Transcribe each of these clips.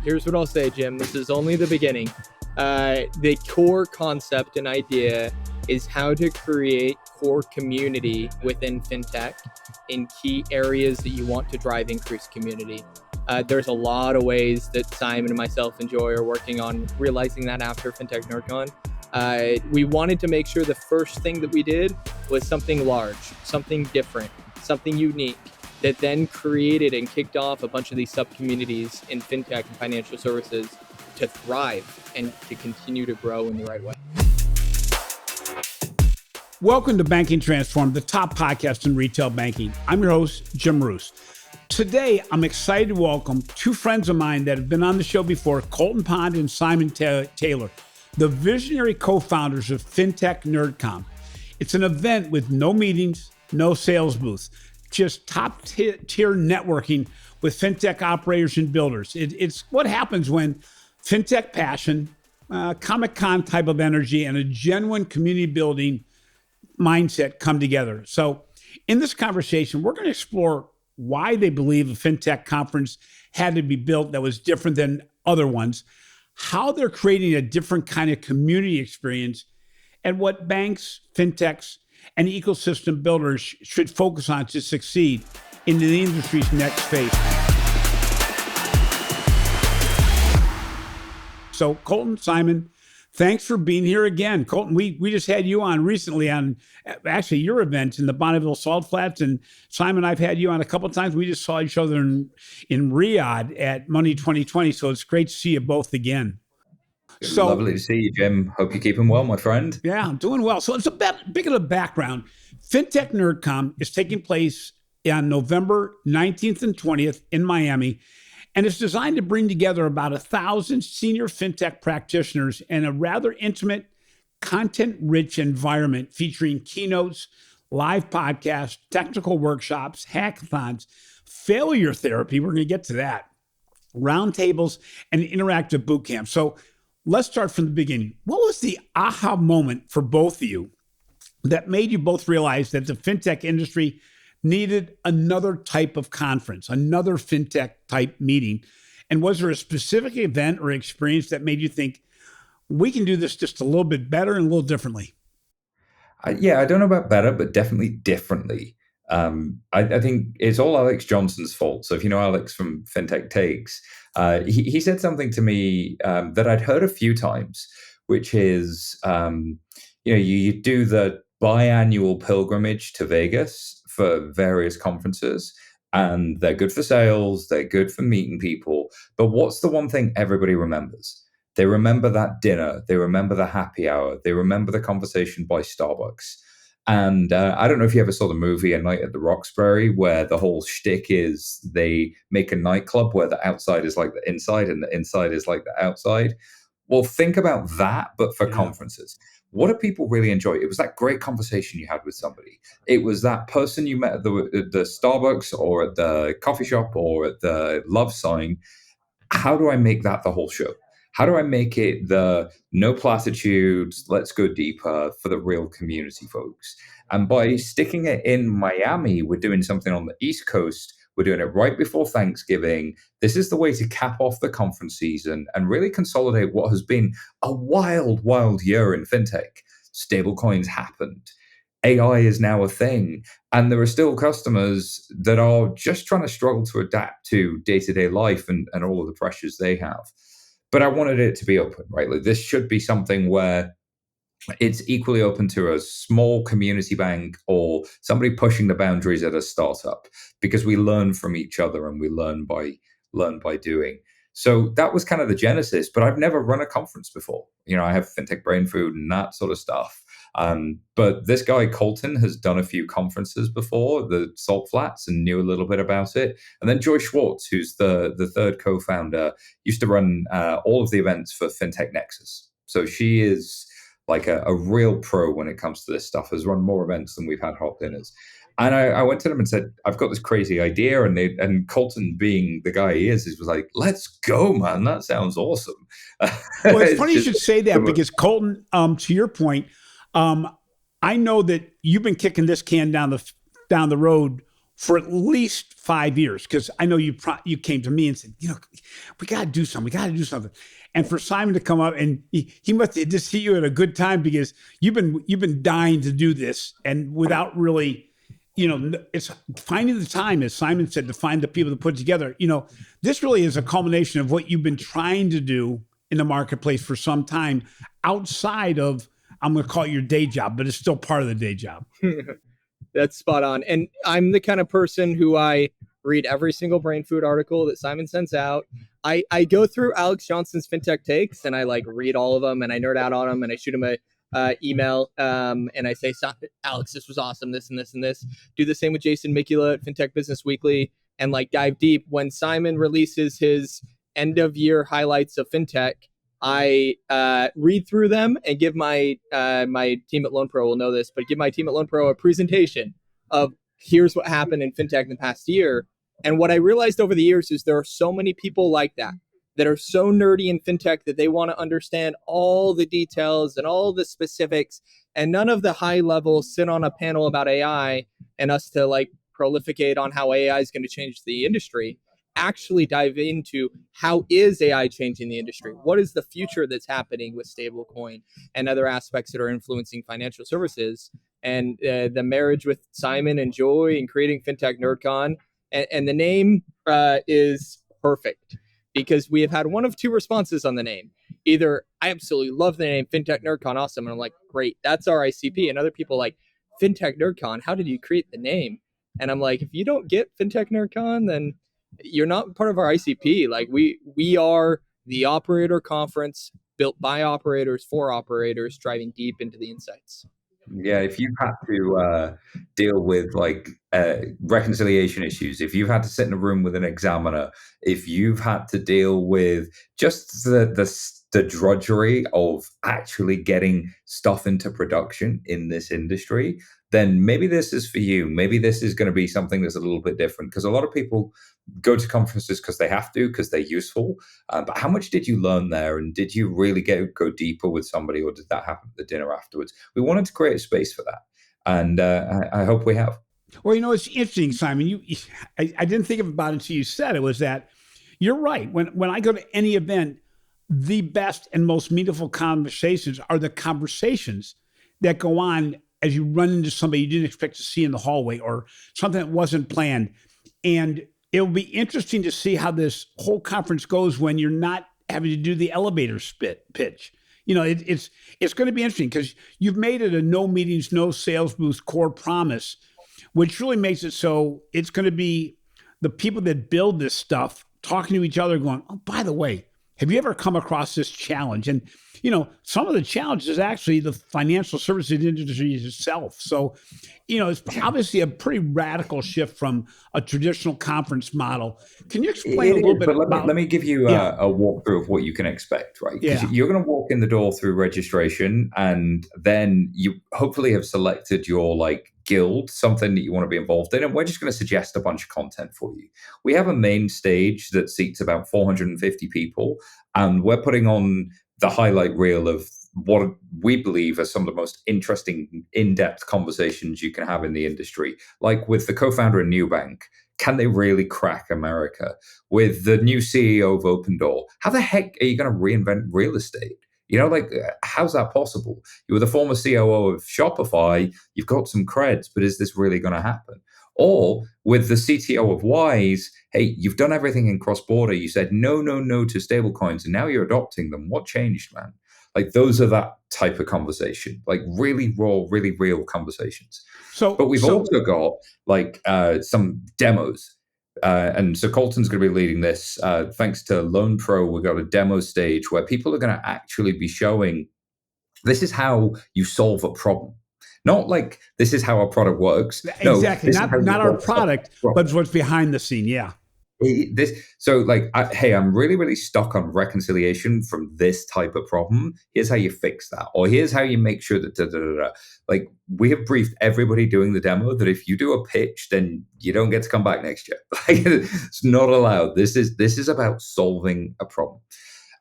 Here's what I'll say, Jim. This is only the beginning. The core concept and idea is how to create core community within fintech in key areas that you want to drive increased community. There's a lot of ways that Simon and myself enjoy or working on realizing that after Fintech NerdCon. We wanted to make sure the first thing that we did was something large, something different, something unique that then created and kicked off a bunch of these sub-communities in fintech and financial services to thrive and to continue to grow in the right way. Welcome to Banking Transformed, the top podcast in retail banking. I'm your host, Jim Marous. Today, I'm excited to welcome two friends of mine that have been on the show before, Colton and Simon Taylor, the visionary co-founders of Fintech NerdCon. It's an event with no meetings, no sales booths, just top-tier networking with fintech operators and builders. It's what happens when fintech passion, Comic-Con type of energy, and a genuine community building mindset come together. So in this conversation, we're going to explore why they believe a fintech conference had to be built that was different than other ones, how they're creating a different kind of community experience, and what banks, fintechs, and ecosystem builders should focus on to succeed in the industry's next phase. So Colton, Simon, thanks for being here again. Colton, we just had you on recently on actually your event in the Bonneville Salt Flats. And Simon, I've had you on a couple of times. We just saw each other in Riyadh at Money 2020. So it's great to see you both again. So lovely to see you, Jim. Hope you're keeping well, my friend. Yeah, I'm doing well. So it's a bit of a background. Fintech NerdCon is taking place on November 19th and 20th in Miami. And it's designed to bring together about 1,000 senior fintech practitioners in a rather intimate, content-rich environment featuring keynotes, live podcasts, technical workshops, hackathons, failure therapy, we're going to get to that, roundtables, and interactive boot camps. So let's start from the beginning. What was the aha moment for both of you that made you both realize that the fintech industry needed another type of conference, another fintech type meeting? And was there a specific event or experience that made you think, we can do this just a little bit better and a little differently? I don't know about better, but definitely differently. I think it's all Alex Johnson's fault. So if you know Alex from Fintech Takes, he said something to me that I'd heard a few times, which is, you do the biannual pilgrimage to Vegas for various conferences, and they're good for sales, they're good for meeting people. But what's the one thing everybody remembers? They remember that dinner, they remember the happy hour, they remember the conversation by Starbucks. And I don't know if you ever saw the movie A Night at the Roxbury, where the whole shtick is they make a nightclub where the outside is like the inside and the inside is like the outside. Well, think about that, but for conferences. What do people really enjoy? It was that great conversation you had with somebody. It was that person you met at the Starbucks or at the coffee shop or at the love sign. How do I make that the whole show? How do I make it the no platitudes, let's go deeper for the real community folks? And by sticking it in Miami, we're doing something on the East Coast. We're doing it right before Thanksgiving. This is the way to cap off the conference season and really consolidate what has been a wild, wild year in fintech. Stablecoins happened. AI is now a thing. And there are still customers that are just trying to struggle to adapt to day-to-day life and all of the pressures they have. But I wanted it to be open, right? Like this should be something where it's equally open to a small community bank or somebody pushing the boundaries at a startup, because we learn from each other and we learn by doing. So that was kind of the genesis, but I've never run a conference before. I have FinTech Brain Food and that sort of stuff. But this guy, Colton, has done a few conferences before, the Salt Flats, and knew a little bit about it. And then Joy Schwartz, who's the third co-founder, used to run all of the events for FinTech Nexus. So she is like a real pro when it comes to this stuff, has run more events than we've had hot dinners. And I went to them and said, I've got this crazy idea. And Colton, being the guy he is was like, let's go, man. That sounds awesome. Well, it's funny you should say that, because Colton, to your point, I know that you've been kicking this can down the road for at least 5 years, because I know you came to me and said, we got to do something. We got to do something. And for Simon to come up, and he must have just hit you at a good time, because you've been dying to do this, and without really, it's finding the time, as Simon said, to find the people to put together. This really is a culmination of what you've been trying to do in the marketplace for some time, outside of, I'm going to call it your day job, but it's still part of the day job. That's spot on. And I'm the kind of person who I read every single brain food article that Simon sends out. I go through Alex Johnson's Fintech Takes, and I read all of them, and I nerd out on them, and I shoot him a email, and I say, Alex, this was awesome, this and this and this. Do the same with Jason Mikula at Fintech Business Weekly, and dive deep. When Simon releases his end of year highlights of Fintech, I read through them and give my team at Loan Pro will know this, but give my team at Loan Pro a presentation of here's what happened in Fintech in the past year. And what I realized over the years is there are so many people like that are so nerdy in Fintech that they want to understand all the details and all the specifics, and none of the high level sit on a panel about AI and us to prolificate on how AI is going to change the industry. Actually dive into how is AI changing the industry? What is the future that's happening with stablecoin and other aspects that are influencing financial services? And the marriage with Simon and Joy in creating Fintech NerdCon, and the name is perfect, because we have had one of two responses on the name. Either I absolutely love the name Fintech NerdCon, awesome, and I'm like, great, that's our ICP. And other people Fintech NerdCon, how did you create the name? And I'm like, if you don't get Fintech NerdCon, then you're not part of our ICP. We are the operator conference built by operators for operators, driving deep into the insights. Yeah, if you've had to deal with reconciliation issues, if you've had to sit in a room with an examiner, if you've had to deal with just the drudgery of actually getting stuff into production in this industry, then maybe this is for you. Maybe this is going to be something that's a little bit different, because a lot of people go to conferences because they have to, because they're useful. But how much did you learn there? And did you really go deeper with somebody, or did that happen at the dinner afterwards? We wanted to create a space for that. And I hope we have. Well, it's interesting, Simon. I didn't think about it until you said it, was that you're right. When I go to any event, the best and most meaningful conversations are the conversations that go on as you run into somebody you didn't expect to see in the hallway, or something that wasn't planned. And it'll be interesting to see how this whole conference goes when you're not having to do the elevator pitch. It's going to be interesting, because you've made it a no meetings, no sales booth core promise, which really makes it so it's going to be the people that build this stuff talking to each other going, oh, by the way, have you ever come across this challenge? And, some of the challenge is actually the financial services industry itself. So, it's obviously a pretty radical shift from a traditional conference model. Can you explain a little bit about... Let me give you a walkthrough of what you can expect, right? Because you're going to walk in the door through registration, and then you hopefully have selected your guild, something that you want to be involved in, and we're just going to suggest a bunch of content for you. We have a main stage that seats about 450 people, and we're putting on the highlight reel of what we believe are some of the most interesting, in-depth conversations you can have in the industry. Like with the co-founder of Nubank, can they really crack America? With the new CEO of Opendoor, how the heck are you going to reinvent real estate? How's that possible? You were the former COO of Shopify, you've got some creds, but is this really going to happen? Or with the CTO of Wise, hey, you've done everything in cross-border. You said no to stablecoins, and now you're adopting them. What changed, man? Those are that type of conversation, really raw, really real conversations. But we've also got some demos. And so Colton's going to be leading this. Thanks to Loan Pro, we've got a demo stage where people are going to actually be showing this is how you solve a problem. Not this is how our product works. Exactly. No, not our product, but what's behind the scene. Yeah. I'm really, really stuck on reconciliation from this type of problem. Here's how you fix that. Or here's how you make sure that we have briefed everybody doing the demo that if you do a pitch, then you don't get to come back next year. It's not allowed. This is about solving a problem.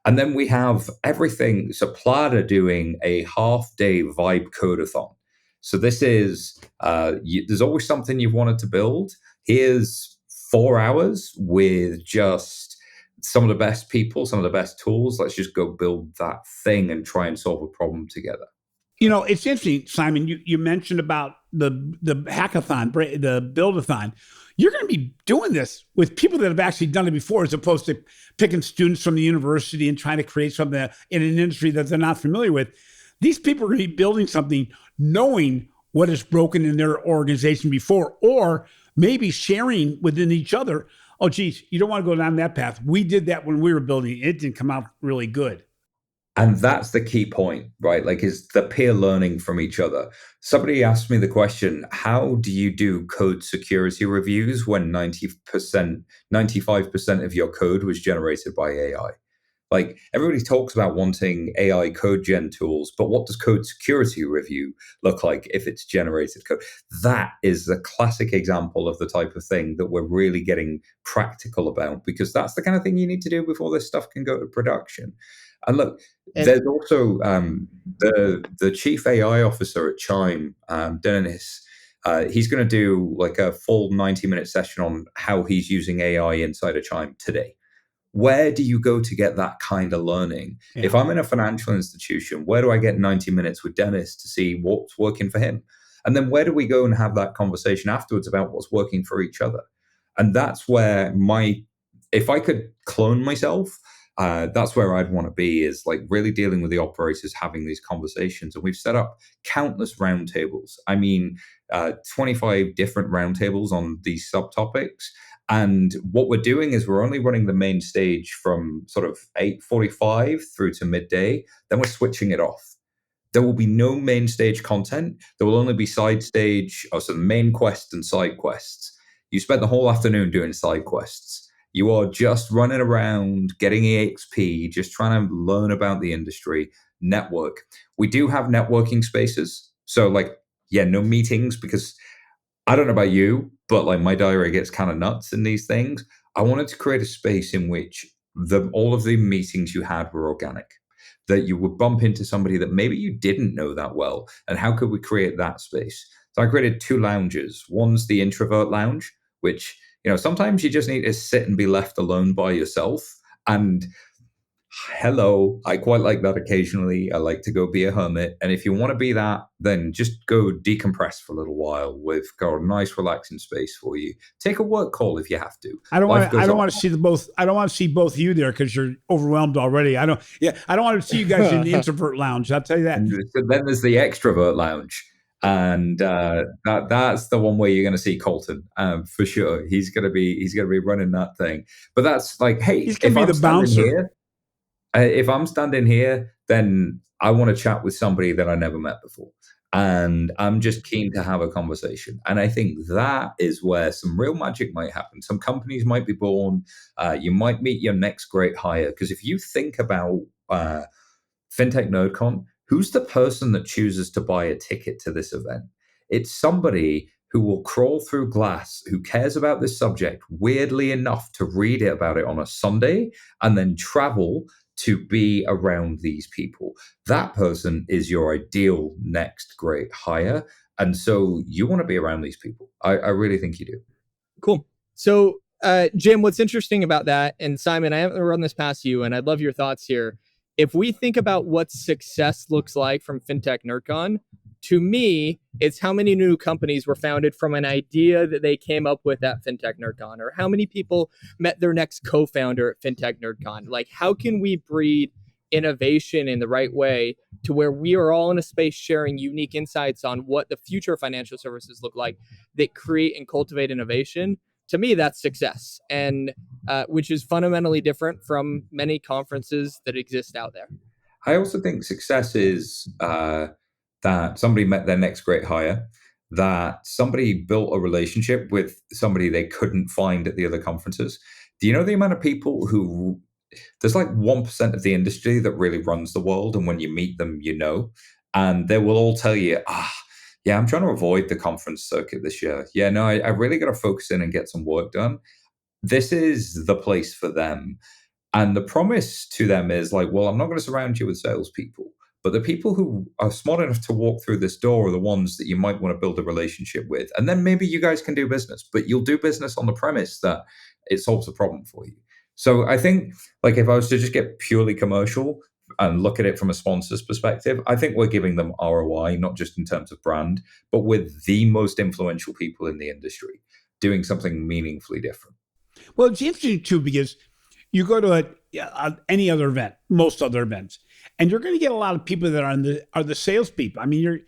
And then we have everything. So Plata doing a half-day vibe codathon. So this is, there's always something you've wanted to build. here's 4 hours with just some of the best people, some of the best tools. Let's just go build that thing and try and solve a problem together. It's interesting, Simon. You mentioned about the hackathon, the build-a-thon. You're going to be doing this with people that have actually done it before, as opposed to picking students from the university and trying to create something in an industry that they're not familiar with. These people are going to be building something knowing what is broken in their organization before, or maybe sharing within each other. Oh, geez, you don't want to go down that path. We did that when we were building. It didn't come out really good. And that's the key point, right? Like, is the peer learning from each other. Somebody asked me the question, how do you do code security reviews when 90%, 95% of your code was generated by AI? Like, everybody talks about wanting AI code gen tools, but what does code security review look like if it's generated code? That is a classic example of the type of thing that we're really getting practical about, because that's the kind of thing you need to do before this stuff can go to production. And look, there's also the chief AI officer at Chime, Dennis. He's going to do like a full 90-minute session on how he's using AI inside of Chime today. Where do you go to get that kind of learning? Yeah. If I'm in a financial institution, where do I get 90 minutes with Dennis to see what's working for him? And then where do we go and have that conversation afterwards about what's working for each other? And that's where if I could clone myself, that's where I'd want to be, is like really dealing with the operators, having these conversations. And we've set up countless roundtables. 25 different roundtables on these subtopics. And what we're doing is we're only running the main stage from sort of 8:45 through to midday. Then we're switching it off. There will be no main stage content. There will only be side stage, so main quests and side quests. You spent the whole afternoon doing side quests. You are just running around, getting EXP, just trying to learn about the industry, network. We do have networking spaces. So no meetings, because I don't know about you, but like my diary gets kind of nuts in these things. I wanted to create a space in which all of the meetings you had were organic, that you would bump into somebody that maybe you didn't know that well. And how could we create that space? So I created 2 lounges. One's the introvert lounge, which, sometimes you just need to sit and be left alone by yourself. And hello, I quite like that occasionally. I like to go be a hermit. And if you want to be that, then just go decompress for a little while. We've got a nice relaxing space for you. Take a work call if you have to. I don't want to see both. I don't want to see both of you there because you're overwhelmed already. I don't want to see you guys in the introvert lounge. I'll tell you that. And then there's the extrovert lounge. And that's the one where you're going to see Colton for sure. He's going to be running that thing. But that's like, hey, he's going to be the bouncer. If I'm standing here, then I want to chat with somebody that I never met before. And I'm just keen to have a conversation. And I think that is where some real magic might happen. Some companies might be born. You might meet your next great hire. Because if you think about Fintech NerdCon, who's the person that chooses to buy a ticket to this event? It's somebody who will crawl through glass, who cares about this subject weirdly enough to read about it on a Sunday and then travel to be around these people. That person is your ideal next great hire. And so you want to be around these people. I really think you do. Cool. So, Jim, what's interesting about that, and Simon, I haven't run this past you, and I'd love your thoughts here. If we think about what success looks like from Fintech NerdCon, to me, it's how many new companies were founded from an idea that they came up with at Fintech NerdCon, or how many people met their next co-founder at Fintech NerdCon. Like, how can we breed innovation in the right way to where we are all in a space sharing unique insights on what the future of financial services look like that create and cultivate innovation? To me, that's success, and which is fundamentally different from many conferences that exist out there. I also think success is that somebody met their next great hire, that somebody built a relationship with somebody they couldn't find at the other conferences. Do you know the amount of people who, there's like 1% of the industry that really runs the world, and when you meet them, and they will all tell you, yeah, I'm trying to avoid the conference circuit this year. Yeah, no, I really got to focus in and get some work done. This is the place for them. And the promise to them is like, well, I'm not going to surround you with salespeople, But the people who are smart enough to walk through this door are the ones that you might want to build a relationship with. And then maybe you guys can do business, but you'll do business on the premise that it solves a problem for you. So I think, like, if I was to just get purely commercial and look at it from a sponsor's perspective, I think we're giving them ROI, not just in terms of brand, but with the most influential people in the industry doing something meaningfully different. Well, it's interesting too, because you go to any other event, most other events, and you're going to get a lot of people that are the salespeople. I mean, you're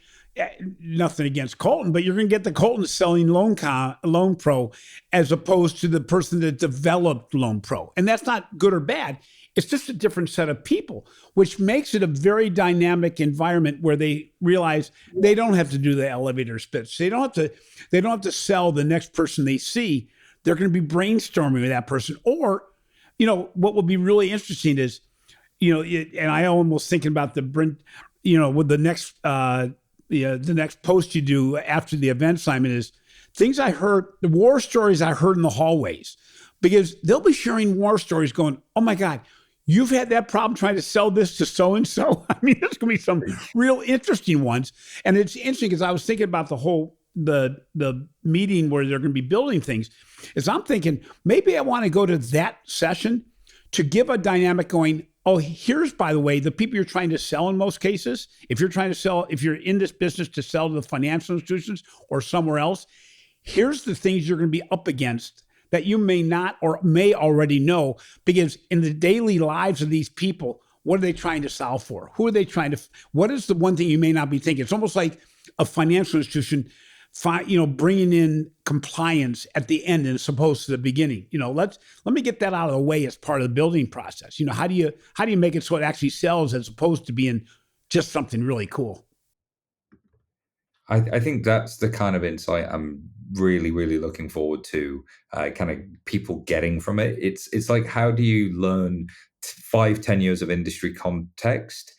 nothing against Colton, but you're going to get the Colton selling Loan Pro as opposed to the person that developed Loan Pro, and that's not good or bad. It's just a different set of people, which makes it a very dynamic environment where they realize they don't have to do the elevator pitch. They don't have to sell the next person they see. They're going to be brainstorming with that person. Or, what will be really interesting is, and I almost thinking about with the next post you do after the event, Simon, is things I heard, the war stories I heard in the hallways, because they'll be sharing war stories going, oh my God, you've had that problem trying to sell this to so-and-so. I mean, there's going to be some real interesting ones. And it's interesting because I was thinking about the meeting where they're going to be building things, is I'm thinking maybe I want to go to that session to give a dynamic going, oh, here's, by the way, the people you're trying to sell in most cases. If you're in this business to sell to the financial institutions or somewhere else, here's the things you're going to be up against that you may not or may already know, because in the daily lives of these people, what are they trying to solve for? Who are they what is the one thing you may not be thinking? It's almost like a financial institution, bringing in compliance at the end as opposed to the beginning. Let me get that out of the way as part of the building process. How do you make it so it actually sells as opposed to being just something really cool? I think that's the kind of insight I'm really, really looking forward to, kind of people getting from it. It's like, how do you learn 5-10 years of industry context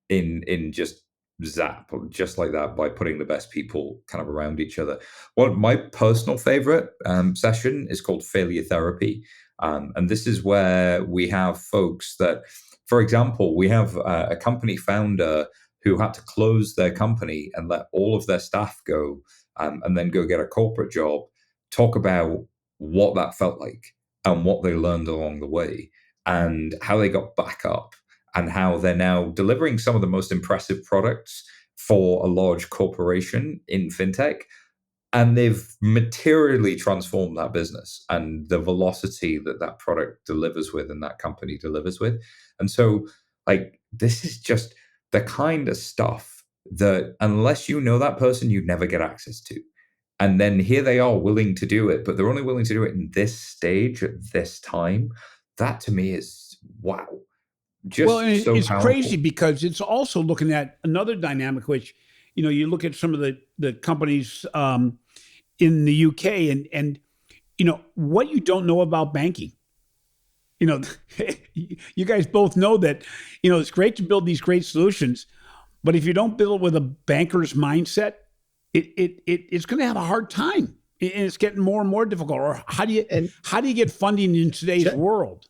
in just just like that, by putting the best people kind of around each other? Well, my personal favorite session is called Failure Therapy. And this is where we have folks that, for example, we have a company founder who had to close their company and let all of their staff go, and then go get a corporate job, talk about what that felt like and what they learned along the way and how they got back up and how they're now delivering some of the most impressive products for a large corporation in fintech. And they've materially transformed that business and the velocity that that product delivers with and that company delivers with. And so, like, this is just the kind of stuff that unless you know that person, you'd never get access to. And then here they are willing to do it, but they're only willing to do it in this stage at this time. That to me is wow. It's powerful. Crazy because it's also looking at another dynamic, which, you look at some of the companies in the UK and what you don't know about banking. You guys both know that, it's great to build these great solutions, but if you don't build with a banker's mindset, it's going to have a hard time, and it's getting more and more difficult. Or how do you get funding in today's world?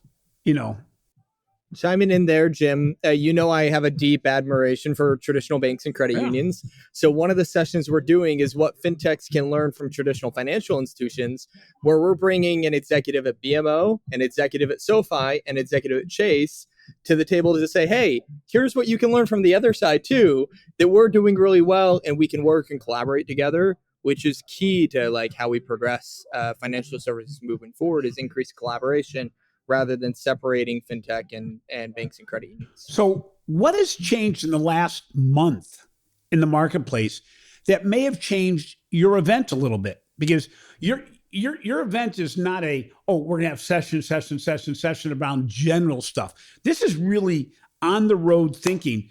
Chiming in there, Jim, I have a deep admiration for traditional banks and credit unions. So one of the sessions we're doing is what fintechs can learn from traditional financial institutions, where we're bringing an executive at BMO, an executive at SoFi, an executive at Chase to the table to say, hey, here's what you can learn from the other side too, that we're doing really well, and we can work and collaborate together, which is key to like how we progress financial services moving forward, is increased collaboration rather than separating fintech and banks and credit unions. So what has changed in the last month in the marketplace that may have changed your event a little bit? Because your event is not we're going to have session around general stuff. This is really on the road thinking.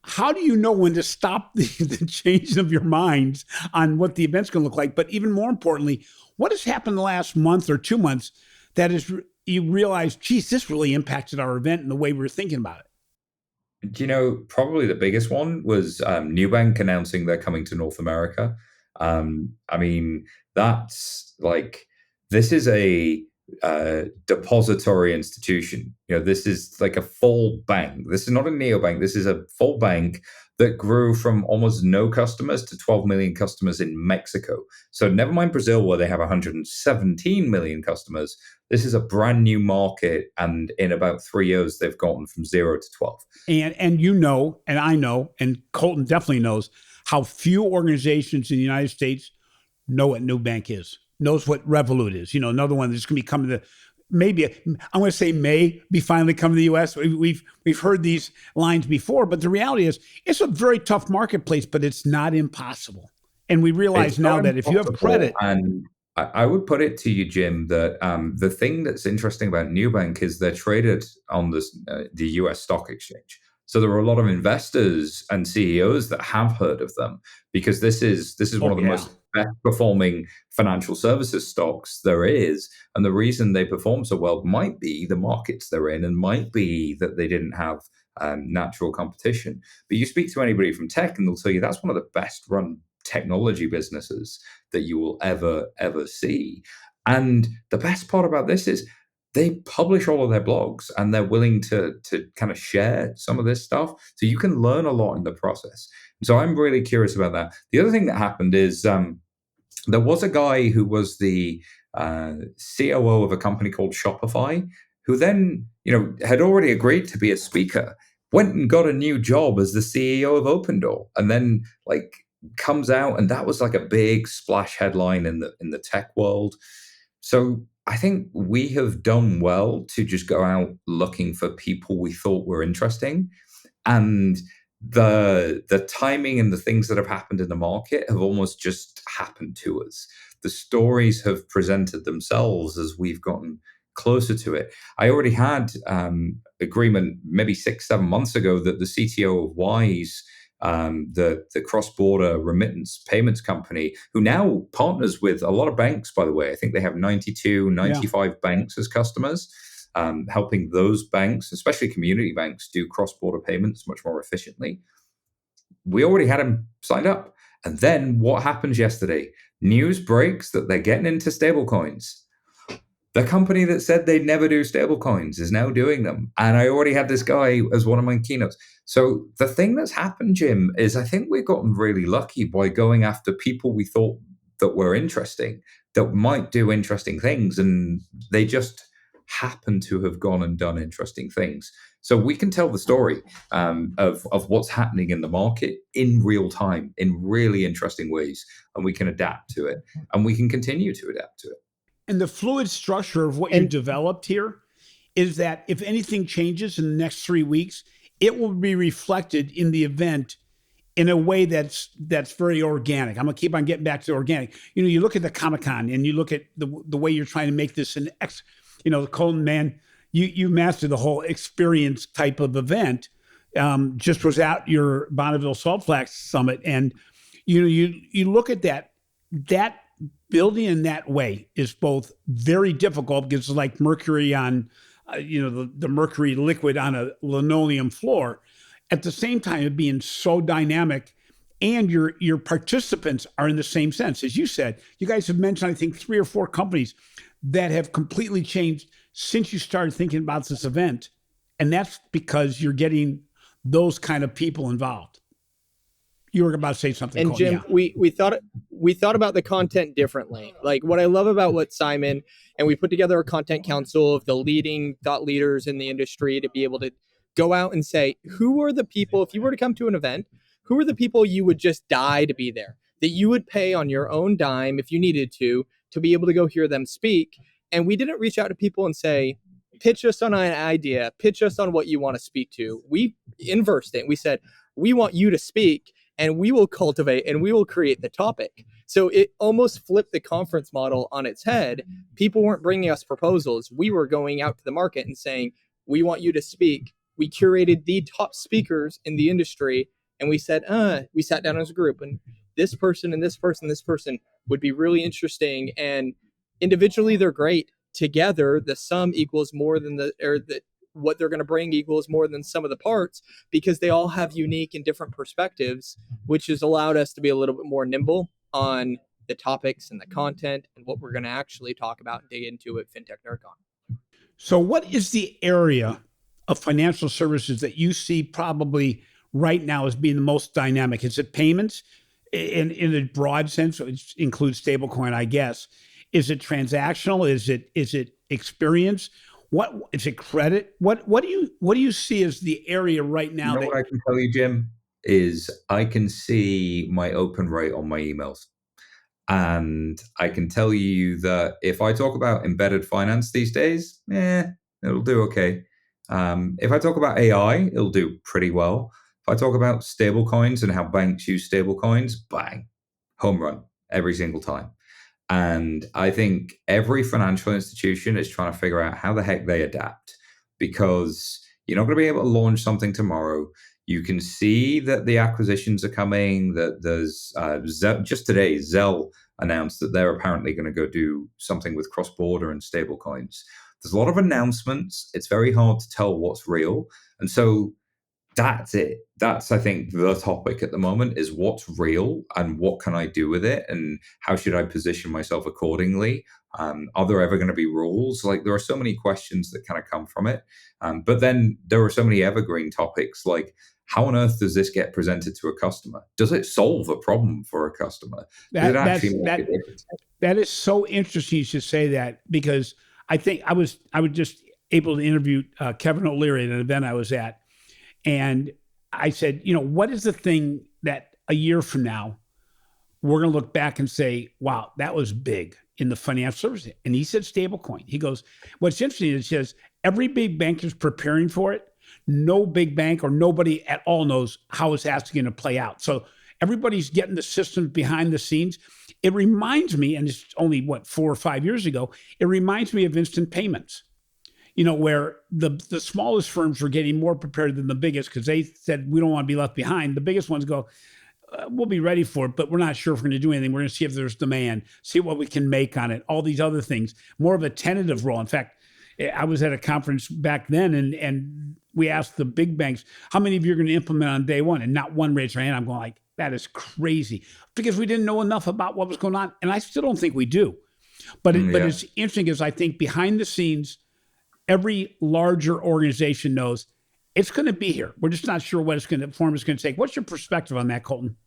How do you know when to stop the change of your minds on what the event's going to look like? But even more importantly, what has happened the last month or 2 months that is, you realize, geez, this really impacted our event and the way we were thinking about it? Probably the biggest one was Nubank announcing they're coming to North America. That's like, this is a depository institution. This is like a full bank. This is not a neobank. This is a full bank that grew from almost no customers to 12 million customers in Mexico. So never mind Brazil, where they have 117 million customers. This is a brand new market, and in about 3 years, they've gotten from 0 to 12. And and I know, and Colton definitely knows how few organizations in the United States know what Nubank is, knows what Revolut is. Another one that's going to be coming to, maybe I'm going to say may be finally coming to the U.S. We've heard these lines before, but the reality is it's a very tough marketplace, but it's not impossible. And we realize now that if you have credit, and I would put it to you, Jim, that the thing that's interesting about Nubank is they're traded on the U.S. stock exchange. So there are a lot of investors and CEOs that have heard of them, because this is one of the most best performing financial services stocks there is. And the reason they perform so well might be the markets they're in, and might be that they didn't have natural competition. But you speak to anybody from tech and they'll tell you that's one of the best run technology businesses that you will ever see. And the best part about this is they publish all of their blogs, and they're willing to kind of share some of this stuff, so you can learn a lot in the process. So I'm really curious about that. The other thing that happened is there was a guy who was the COO of a company called Shopify, who then had already agreed to be a speaker, went and got a new job as the CEO of Opendoor, and then comes out, and that was like a big splash headline in the tech world. So I think we have done well to just go out looking for people we thought were interesting, and the timing and the things that have happened in the market have almost just happened to us. The stories have presented themselves as we've gotten closer to it. I already had agreement maybe 6-7 months ago that the CTO of Wise, the cross-border remittance payments company, who now partners with a lot of banks, by the way. I think they have 95 banks as customers, helping those banks, especially community banks, do cross-border payments much more efficiently. We already had him signed up. And then what happens yesterday? News breaks that they're getting into stablecoins. The company that said they'd never do stablecoins is now doing them. And I already had this guy as one of my keynotes. So the thing that's happened, Jim, is I think we've gotten really lucky by going after people we thought that were interesting, that might do interesting things. And they just happen to have gone and done interesting things. So we can tell the story of what's happening in the market in real time, in really interesting ways. And we can adapt to it. And we can continue to adapt to it. And the fluid structure of what you developed here is that if anything changes in the next 3 weeks, it will be reflected in the event in a way that's very organic. I'm going to keep on getting back to organic. You look at the Comic-Con and you look at the way you're trying to make this Colton, man, you mastered the whole experience type of event. Just was at your Bonneville Salt Flats Summit. And, you look at that building in that way is both very difficult because it's like mercury on, the mercury liquid on a linoleum floor. At the same time, it being so dynamic, and your participants are in the same sense. As you said, you guys have mentioned, I think, 3 or 4 companies that have completely changed since you started thinking about this event. And that's because you're getting those kind of people involved. You were about to say something. And Jim, we thought about the content differently. Like, what I love about what Simon, and we put together a content council of the leading thought leaders in the industry to be able to go out and say, who are the people, if you were to come to an event, who are the people you would just die to be there, that you would pay on your own dime if you needed to be able to go hear them speak. And we didn't reach out to people and say, pitch us on an idea, pitch us on what you want to speak to. We inversed it. We said, we want you to speak, and we will cultivate and we will create the topic. So it almost flipped the conference model on its head. People weren't bringing us proposals. We were going out to the market and saying, we want you to speak. We curated the top speakers in the industry, and we said, we sat down as a group, and this person and this person would be really interesting. And individually, they're great. Together, the sum equals more than what they're going to bring equals more than some of the parts, because they all have unique and different perspectives, which has allowed us to be a little bit more nimble on the topics and the content and what we're going to actually talk about and dig into at Fintech NerdCon. So what is the area of financial services that you see probably right now as being the most dynamic? Is it payments in a broad sense? So it includes stablecoin, I guess. Is it transactional? Is it experience? What is it credit? What do you see as the area right now? You know what I can tell you, Jim, is I can see my open rate on my emails. And I can tell you that if I talk about embedded finance these days, it'll do okay. If I talk about AI, it'll do pretty well. If I talk about stable coins and how banks use stable coins, bang, home run every single time. And I think every financial institution is trying to figure out how the heck they adapt, because you're not going to be able to launch something tomorrow. You can see that the acquisitions are coming, that there's just today, Zelle announced that they're apparently going to go do something with cross-border and stable coins. There's a lot of announcements. It's very hard to tell what's real. And so that's it. That's, I think, the topic at the moment is what's real and what can I do with it and how should I position myself accordingly? Are there ever going to be rules? Like, there are so many questions that kind of come from it. But then there are so many evergreen topics, like how on earth does this get presented to a customer? Does it solve a problem for a customer? Does it actually make a difference? That is so interesting you should say that, because I think I was just able to interview Kevin O'Leary at an event I was at. And I said, what is the thing that a year from now, we're going to look back and say, wow, that was big in the financial services? And he said stablecoin. He goes, what's interesting is, he says, every big bank is preparing for it. No big bank or nobody at all knows how it's actually going to play out. So everybody's getting the systems behind the scenes. It reminds me, and it's only 4 or 5 years ago, it reminds me of instant payments. Where the smallest firms were getting more prepared than the biggest, because they said, we don't want to be left behind. The biggest ones go, we'll be ready for it, but we're not sure if we're going to do anything. We're going to see if there's demand, see what we can make on it, all these other things, more of a tentative role. In fact, I was at a conference back then, and we asked the big banks, how many of you are going to implement on day one? And not one raised their hand. I'm going like, that is crazy, because we didn't know enough about what was going on. And I still don't think we do. But it's interesting, because I think behind the scenes, every larger organization knows it's going to be here. We're just not sure what form it's going to take. What's your perspective on that, Colton?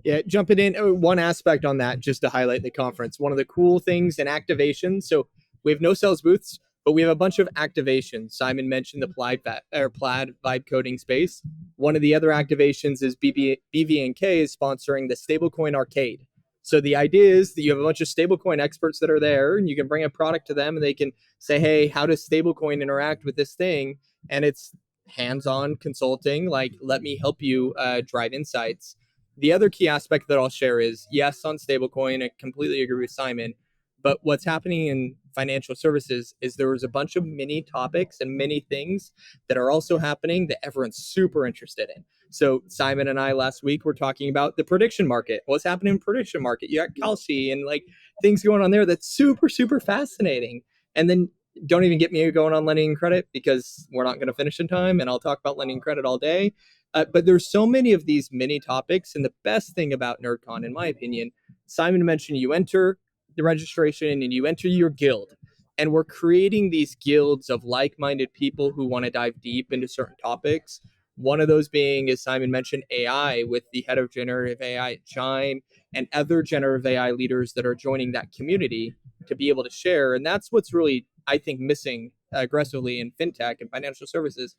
Yeah, jumping in, one aspect on that, just to highlight the conference. One of the cool things in activations, so we have no sales booths, but we have a bunch of activations. Simon mentioned the Plaid vibe coding space. One of the other activations is BVNK is sponsoring the Stablecoin Arcade. So the idea is that you have a bunch of stablecoin experts that are there, and you can bring a product to them and they can say, hey, how does stablecoin interact with this thing? And it's hands-on consulting, like, let me help you drive insights. The other key aspect that I'll share is, yes, on stablecoin, I completely agree with Simon, but what's happening in financial services is there was a bunch of mini topics and many things that are also happening that everyone's super interested in. So Simon and I last week were talking about the prediction market. What's happening in prediction market? You got Kalshi and like things going on there that's super, super fascinating. And then don't even get me going on lending and credit, because we're not going to finish in time, and I'll talk about lending and credit all day. But there's so many of these mini topics. And the best thing about NerdCon, in my opinion, Simon mentioned you enter the registration and you enter your guild. And we're creating these guilds of like-minded people who want to dive deep into certain topics. One of those being, as Simon mentioned, AI, with the head of generative AI at Chime and other generative AI leaders that are joining that community to be able to share. And that's what's really, I think, missing aggressively in fintech and financial services.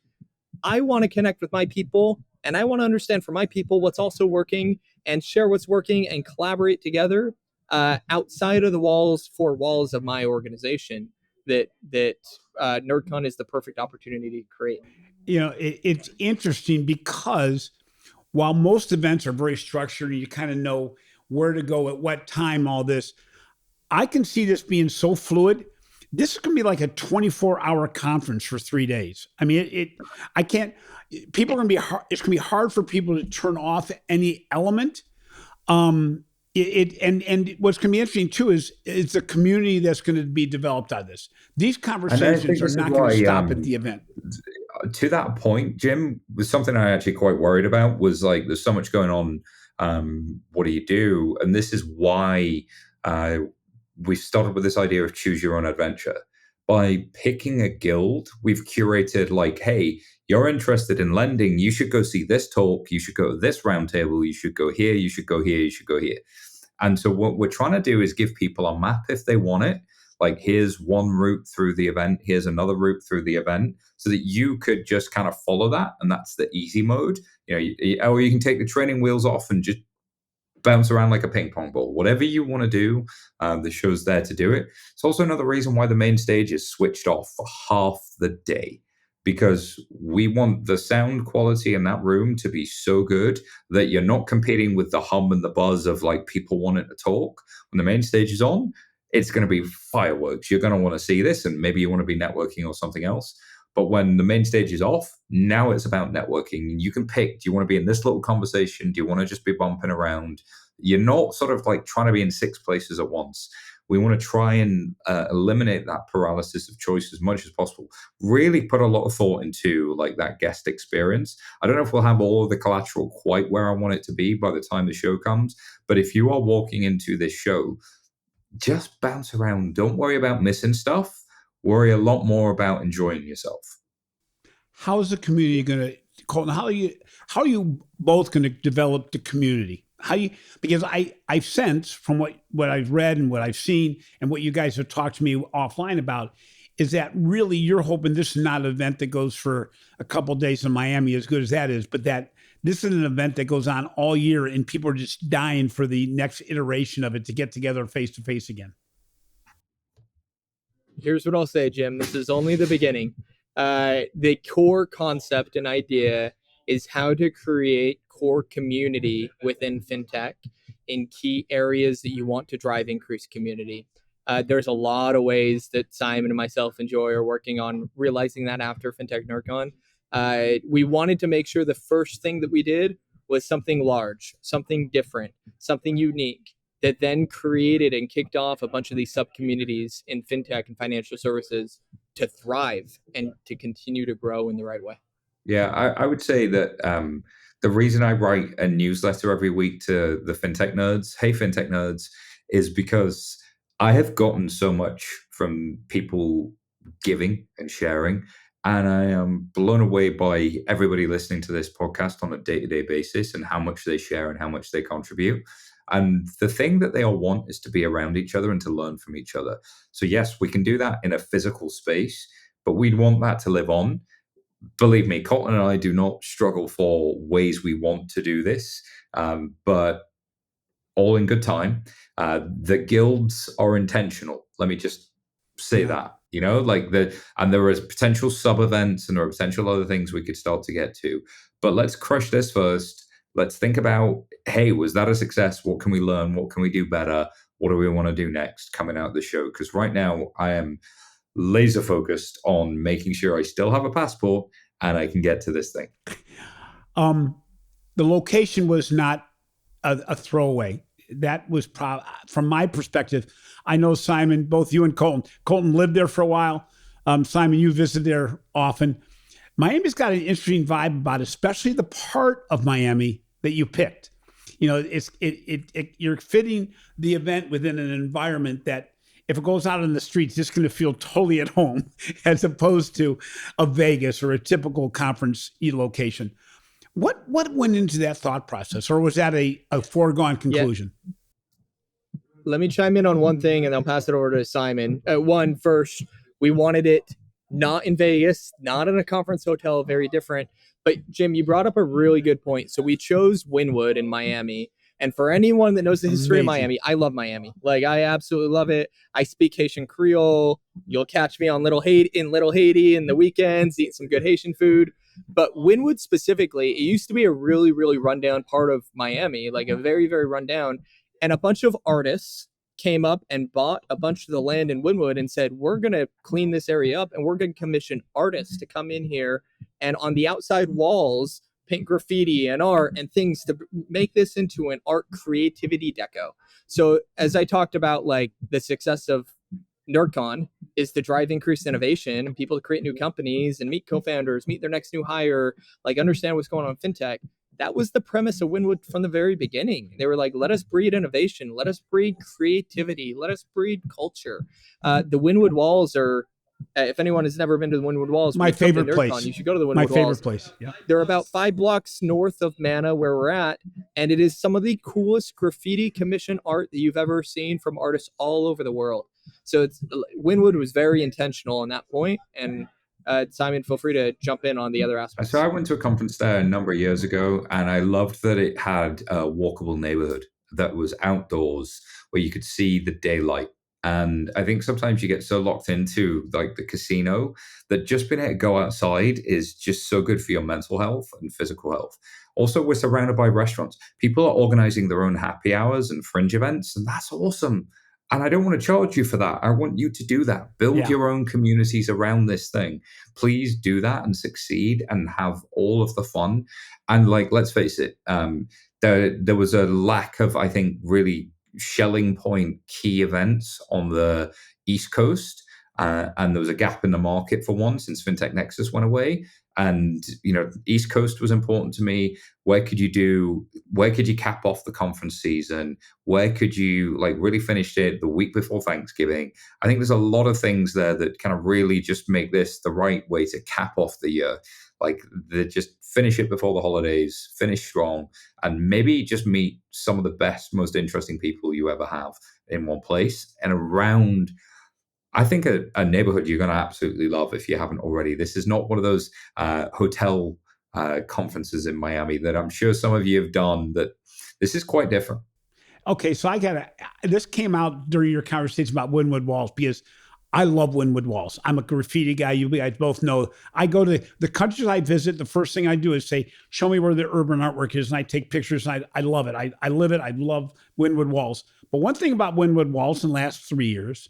I want to connect with my people, and I want to understand for my people what's also working and share what's working and collaborate together outside of the four walls of my organization. That NerdCon is the perfect opportunity to create. It's interesting, because while most events are very structured and you kind of know where to go at what time, all this, I can see this being so fluid. This is going to be like a 24-hour conference for 3 days. I mean, people are going to be hard. It's going to be hard for people to turn off any element. And what's going to be interesting too is the community that's going to be developed out of this. These conversations are not going to stop at the event. To that point, Jim, was something I actually quite worried about was, like, there's so much going on What do you do? And this is why we started with this idea of choose your own adventure. By picking a guild, we've curated like, hey, you're interested in lending, you should go see this talk, you should go to this roundtable, you should go here, you should go here, you should go here. And so what we're trying to do is give people a map if they want it. Like, here's one route through the event, here's another route through the event, so that you could just kind of follow that. And that's the easy mode. Or you can take the training wheels off and just bounce around like a ping pong ball. Whatever you want to do, the show's there to do it. It's also another reason why the main stage is switched off for half the day, because we want the sound quality in that room to be so good that you're not competing with the hum and the buzz of like people wanting to talk. When the main stage is on, it's going to be fireworks. You're going to want to see this, and maybe you want to be networking or something else. But when the main stage is off, now it's about networking. You can pick, do you want to be in this little conversation? Do you want to just be bumping around? You're not sort of like trying to be in 6 places at once. We want to try and eliminate that paralysis of choice as much as possible. Really put a lot of thought into like that guest experience. I don't know if we'll have all of the collateral quite where I want it to be by the time the show comes. But if you are walking into this show, just bounce around. Don't worry about missing stuff. Worry a lot more about enjoying yourself. How is the community going to, Colton? How are you both going to develop the community? Because I sense from what I've read and what I've seen and what you guys have talked to me offline about is that really you're hoping this is not an event that goes for a couple of days in Miami, as good as that is, but that this is an event that goes on all year and people are just dying for the next iteration of it to get together face to face again. Here's what I'll say, Jim. This is only the beginning. The core concept and idea is how to create core community within fintech in key areas that you want to drive increased community. There's a lot of ways that Simon and myself enjoy are working on realizing that after Fintech NerdCon. We wanted to make sure the first thing that we did was something large, something different, something unique, that then created and kicked off a bunch of these sub-communities in fintech and financial services to thrive and to continue to grow in the right way. Yeah, I would say that the reason I write a newsletter every week to the Fintech Nerds, hey Fintech Nerds, is because I have gotten so much from people giving and sharing. And I am blown away by everybody listening to this podcast on a day-to-day basis and how much they share and how much they contribute. And the thing that they all want is to be around each other and to learn from each other. So yes, we can do that in a physical space, but we'd want that to live on. Believe me, Colton and I do not struggle for ways we want to do this, but all in good time. The guilds are intentional. Let me just say that, and there are potential sub events and there are potential other things we could start to get to. But let's crush this first. Let's think about, hey, was that a success? What can we learn? What can we do better? What do we want to do next coming out of the show? Because right now I am laser focused on making sure I still have a passport and I can get to this thing. The location was not a throwaway. That was from my perspective. I know Simon, both you and Colton. Colton lived there for a while. Simon, you visit there often. Miami's got an interesting vibe about it, especially the part of Miami that you picked. You're fitting the event within an environment that, if it goes out on the streets, it's going to feel totally at home, as opposed to a Vegas or a typical conference location. What went into that thought process, or was that a foregone conclusion? Yeah. Let me chime in on one thing, and I'll pass it over to Simon. First, we wanted it not in Vegas, not in a conference hotel, very different. But Jim, you brought up a really good point. So we chose Wynwood in Miami. And for anyone that knows the history of Miami, I love Miami. Like, I absolutely love it. I speak Haitian Creole. You'll catch me on Little Haiti in the weekends, eat some good Haitian food. But Wynwood specifically, it used to be a really, really rundown part of Miami, like a very, very rundown. And a bunch of artists came up and bought a bunch of the land in Wynwood and said, we're going to clean this area up and we're going to commission artists to come in here and on the outside walls paint graffiti and art and things to make this into an art creativity deco. So as I talked about, like, the success of NerdCon is to drive increased innovation and people to create new companies and meet co-founders, meet their next new hire, like understand what's going on in fintech. that was the premise of Winwood from the very beginning. They were like, let us breed innovation, let us breed creativity, let us breed culture. The Winwood Walls are, if anyone has never been to the Winwood Walls, My favorite NerdCon, place. you should go to the My Winwood favorite Walls. place. Yeah. They're about 5 blocks north of Mana, where we're at, and it is some of the coolest graffiti commission art that you've ever seen from artists all over the world. So Winwood was very intentional on that point, and Simon, feel free to jump in on the other aspects. So I went to a conference there a number of years ago, and I loved that it had a walkable neighborhood that was outdoors where you could see the daylight. And I think sometimes you get so locked into like the casino that just being able to go outside is just so good for your mental health and physical health. Also, we're surrounded by restaurants. People are organizing their own happy hours and fringe events, and that's awesome. And I don't want to charge you for that. I want you to do that. Build your own communities around this thing. Please do that and succeed and have all of the fun. And like, let's face it, there was a lack of, I think, really shelling point key events on the East Coast. And there was a gap in the market for one since Fintech Nexus went away. And, East Coast was important to me. Where could you cap off the conference season? Where could you like really finish it the week before Thanksgiving? I think there's a lot of things there that kind of really just make this the right way to cap off the year. Like just finish it before the holidays, finish strong, and maybe just meet some of the best, most interesting people you ever have in one place and around. I think a neighborhood you're going to absolutely love if you haven't already. This is not one of those hotel conferences in Miami that I'm sure some of you have done. That this is quite different. Okay, so this came out during your conversation about Winwood Walls because I love Winwood Walls. I'm a graffiti guy. You guys both know. I go to the countries I visit. The first thing I do is say, show me where the urban artwork is. And I take pictures and I love it. I live it. I love Winwood Walls. But one thing about Winwood Walls in the last 3 years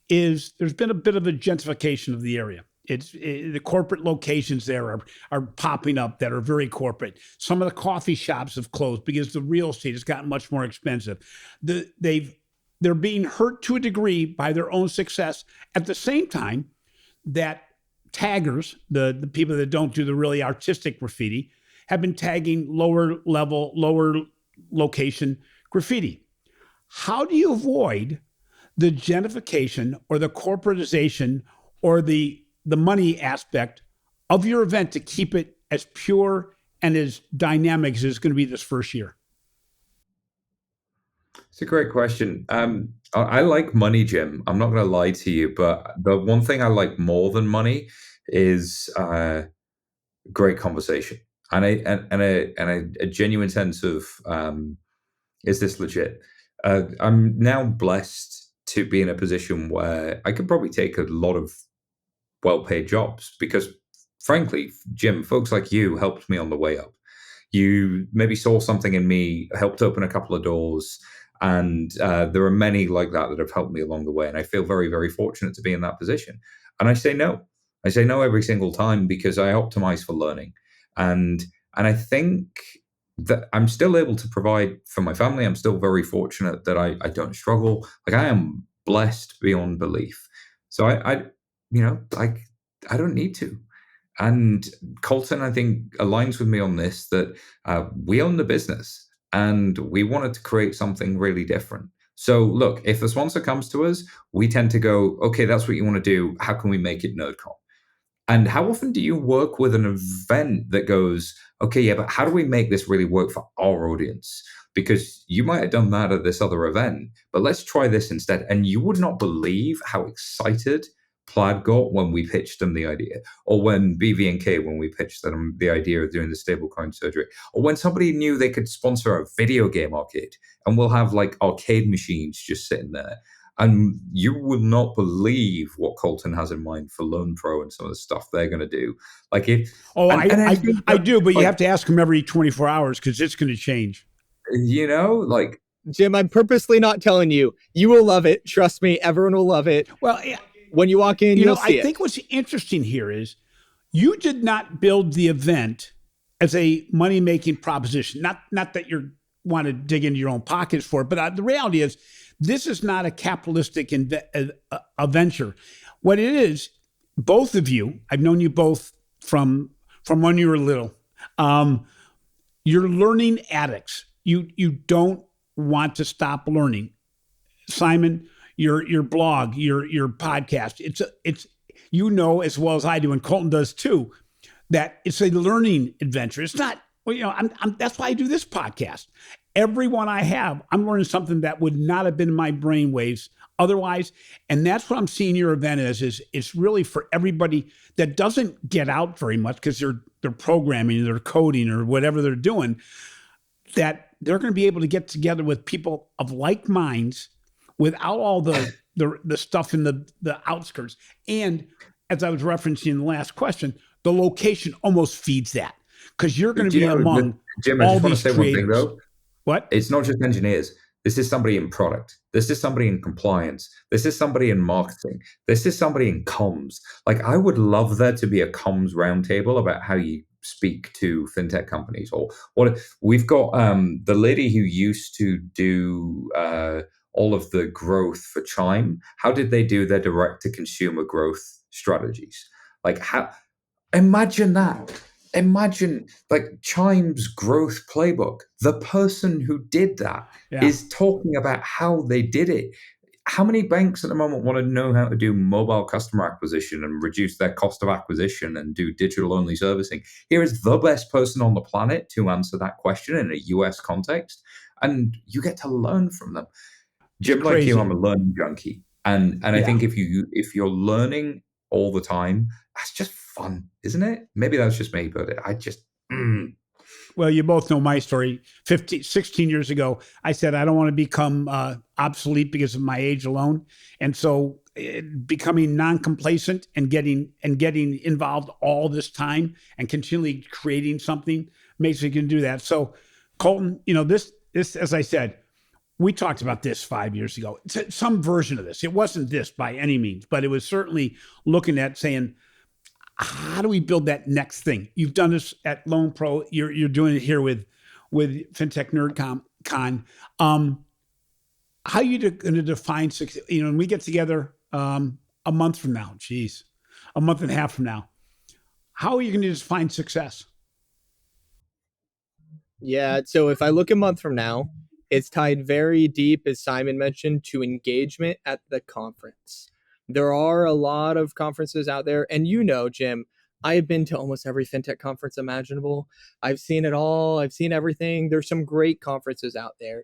is there's been a bit of a gentrification of the area. The corporate locations there are popping up that are very corporate. Some of the coffee shops have closed because the real estate has gotten much more expensive. They're being hurt to a degree by their own success. At the same time, that taggers, the people that don't do the really artistic graffiti, have been tagging lower level, lower location graffiti. How do you avoid the gentrification or the corporatization or the money aspect of your event to keep it as pure and as dynamic as it's going to be this first year? It's a great question. I like money, Jim. I'm not going to lie to you, but the one thing I like more than money is great conversation and a genuine sense of is this legit? I'm now blessed to be in a position where I could probably take a lot of well-paid jobs because, frankly, Jim, folks like you helped me on the way up. You maybe saw something in me, helped open a couple of doors, and there are many like that have helped me along the way. And I feel very, very fortunate to be in that position. And I say no. I say no every single time because I optimize for learning. And I think that I'm still able to provide for my family. I'm still very fortunate that I don't struggle. Like I am blessed beyond belief. So I don't need to. And Colton, I think, aligns with me on this, that we own the business and we wanted to create something really different. So look, if a sponsor comes to us, we tend to go, okay, that's what you want to do. How can we make it NerdCon? And how often do you work with an event that goes, okay, yeah, but how do we make this really work for our audience? Because you might have done that at this other event, but let's try this instead. And you would not believe how excited Plaid got when we pitched them the idea, or when BVNK, when we pitched them the idea of doing the stablecoin surgery, or when somebody knew they could sponsor a video game arcade and we'll have like arcade machines just sitting there. And you would not believe what Colton has in mind for Loan Pro and some of the stuff they're going to do. Like if I do, but you have to ask them every 24 hours because it's going to change. Like Jim, I'm purposely not telling you. You will love it. Trust me, everyone will love it. Well, when you walk in, you'll see it. I think what's interesting here is you did not build the event as a money-making proposition. Not that you want to dig into your own pockets for it, but the reality is this is not a capitalistic venture. What it is, both of you, I've known you both from when you were little. You're learning addicts. You don't want to stop learning. Simon, your blog, your podcast, it's as well as I do, and Colton does too, that it's a learning adventure. It's not, that's why I do this podcast. Every one I have, I'm learning something that would not have been in my brainwaves otherwise. And that's what I'm seeing your event is it's really for everybody that doesn't get out very much because they're programming, they're coding or whatever they're doing, that they're going to be able to get together with people of like minds without all the stuff in the outskirts. And as I was referencing in the last question, the location almost feeds that because you're going to be among Jim, I all just want these to say creators. one thing though. What? It's not just engineers. This is somebody in product. This is somebody in compliance. This is somebody in marketing. This is somebody in comms. Like, I would love there to be a comms roundtable about how you speak to fintech companies, or what we've got. The lady who used to do all of the growth for Chime. How did they do their direct to consumer growth strategies? Like, how? Imagine that. Imagine like Chime's growth playbook. The person who did that is talking about how they did it. How many banks at the moment want to know how to do mobile customer acquisition and reduce their cost of acquisition and do digital only servicing? Here is the best person on the planet to answer that question in a US context. And you get to learn from them. Jim, like you, I'm a learning junkie. And I think if you're learning all the time, that's just fun, isn't it? Maybe that's just me, but I just Well, you both know my story. 16 years ago, I said I don't want to become obsolete because of my age alone. And so becoming non-complacent and getting involved all this time and continually creating something makes me can do that. So Colton, this as I said, we talked about this 5 years ago. It's some version of this. It wasn't this by any means, but it was certainly looking at saying, how do we build that next thing? You've done this at Loan Pro. You're doing it here with Fintech NerdCon. How are you going to define success? When we get together a month from now, a month and a half from now, how are you going to define success? Yeah. So if I look a month from now, it's tied very deep, as Simon mentioned, to engagement at the conference. There are a lot of conferences out there. And Jim, I have been to almost every fintech conference imaginable. I've seen it all. I've seen everything. There's some great conferences out there.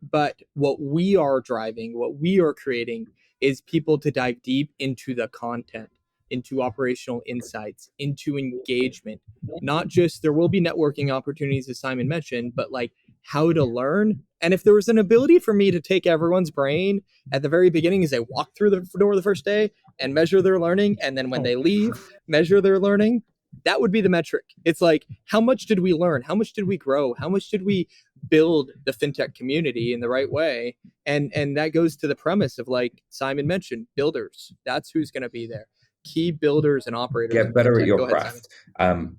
But what we are driving, what we are creating is people to dive deep into the content, into operational insights, into engagement. Not just, there will be networking opportunities, as Simon mentioned, but like how to learn. And if there was an ability for me to take everyone's brain at the very beginning as they walk through the door the first day and measure their learning, and then when they leave, measure their learning, that would be the metric. It's like, how much did we learn? How much did we grow? How much did we build the fintech community in the right way? And that goes to the premise of, like Simon mentioned, builders. That's who's going to be there. Key builders and operators. Get better at your craft.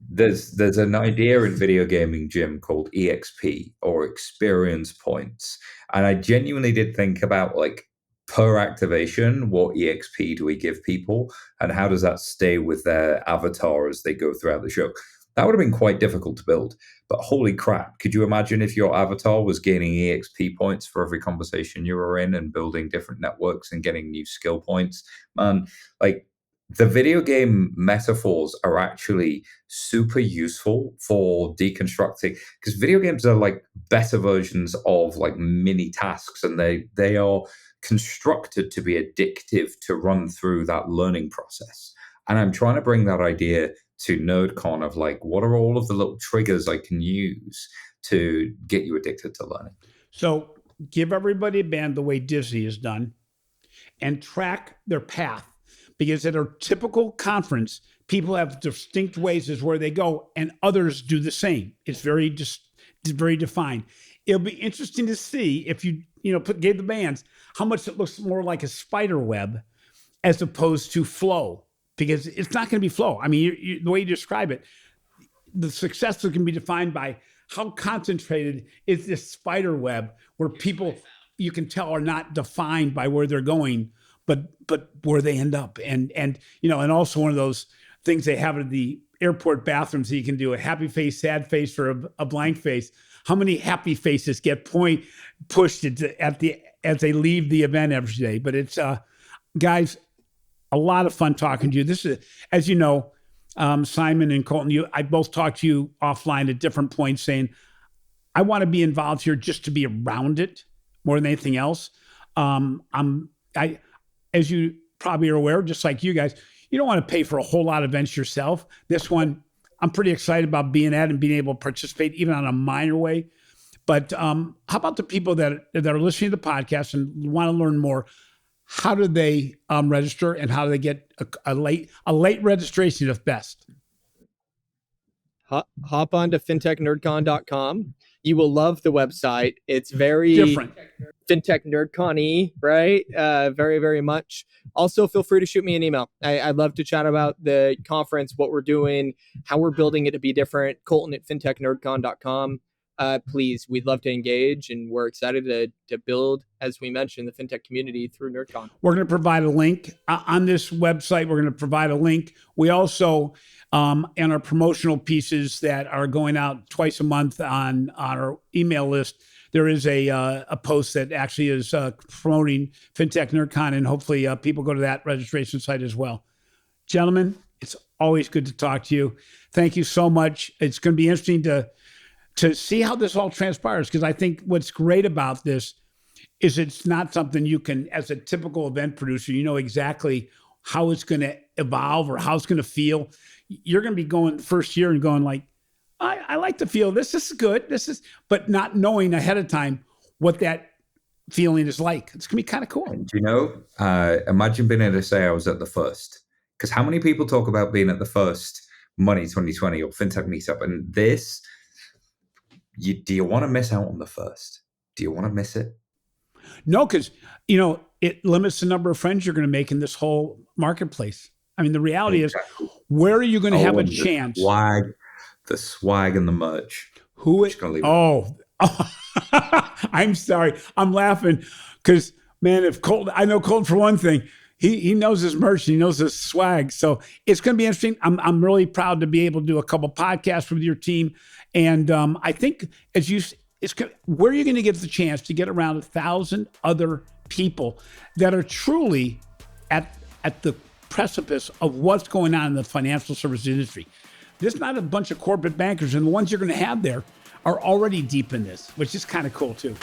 There's an idea in video gaming, Jim, called EXP, or experience points. And I genuinely did think about, like, per activation, what EXP do we give people, and how does that stay with their avatar as they go throughout the show? That would have been quite difficult to build. But holy crap, could you imagine if your avatar was gaining EXP points for every conversation you were in and building different networks and getting new skill points? Man, like, the video game metaphors are actually super useful for deconstructing, because video games are like better versions of like mini tasks, and they are constructed to be addictive to run through that learning process. And I'm trying to bring that idea to NerdCon of, like, what are all of the little triggers I can use to get you addicted to learning? So give everybody a band the way Disney has done and track their path. Because at a typical conference, people have distinct ways as where they go, and others do the same. It's very very defined. It'll be interesting to see if you gave the bands how much it looks more like a spider web as opposed to flow, because it's not going to be flow. I mean, the way you describe it, the success can be defined by how concentrated is this spider web, where people, you can tell, are not defined by where they're going, but where they end up. And also one of those things they have at the airport bathrooms that you can do a happy face, sad face, or a blank face. How many happy faces get pushed as they leave the event every day? But it's guys, a lot of fun talking to you. This is, as you know, Simon and Colton, I both talked to you offline at different points saying, I want to be involved here just to be around it more than anything else. As you probably are aware, just like you guys, you don't want to pay for a whole lot of events yourself. This one, I'm pretty excited about being at and being able to participate even on a minor way. But how about the people that are listening to the podcast and want to learn more? How do they register, and how do they get a late registration if best? Hop on to fintechnerdcon.com. You will love the website. It's very different. Fintech NerdCon-y, right? Very, very much. Also, feel free to shoot me an email. I'd love to chat about the conference, what we're doing, how we're building it to be different. Colton at fintechnerdcon.com. Please, we'd love to engage, and we're excited to build, as we mentioned, the fintech community through NerdCon. We're going to provide a link on this website. We're going to provide a link. We also, in our promotional pieces that are going out twice a month on our email list, there is a post that actually is promoting Fintech NerdCon, and hopefully people go to that registration site as well. Gentlemen, it's always good to talk to you. Thank you so much. It's going to be interesting to see how this all transpires, because I think what's great about this is it's not something you can, as a typical event producer, you know exactly how it's going to evolve or how it's going to feel. You're going to be going first year and going like, I like to feel this is good. But not knowing ahead of time what that feeling is like. It's going to be kind of cool. And you know, imagine being able to say I was at the first, because how many people talk about being at the first Money 2020 or FinTech Meetup, and this, do you want to miss out on the first? Do you want to miss it? No, because, it limits the number of friends you're going to make in this whole marketplace. I mean, the reality is, where are you going to have a chance? The swag and the merch. I'm sorry. I'm laughing because, man, I know Colton for one thing. He knows his merch, he knows his swag. So it's going to be interesting. I'm really proud to be able to do a couple podcasts with your team. And I think where are you going to get the chance to get around 1,000 other people that are truly at the precipice of what's going on in the financial services industry? There's not a bunch of corporate bankers, and the ones you're going to have there are already deep in this, which is kind of cool too.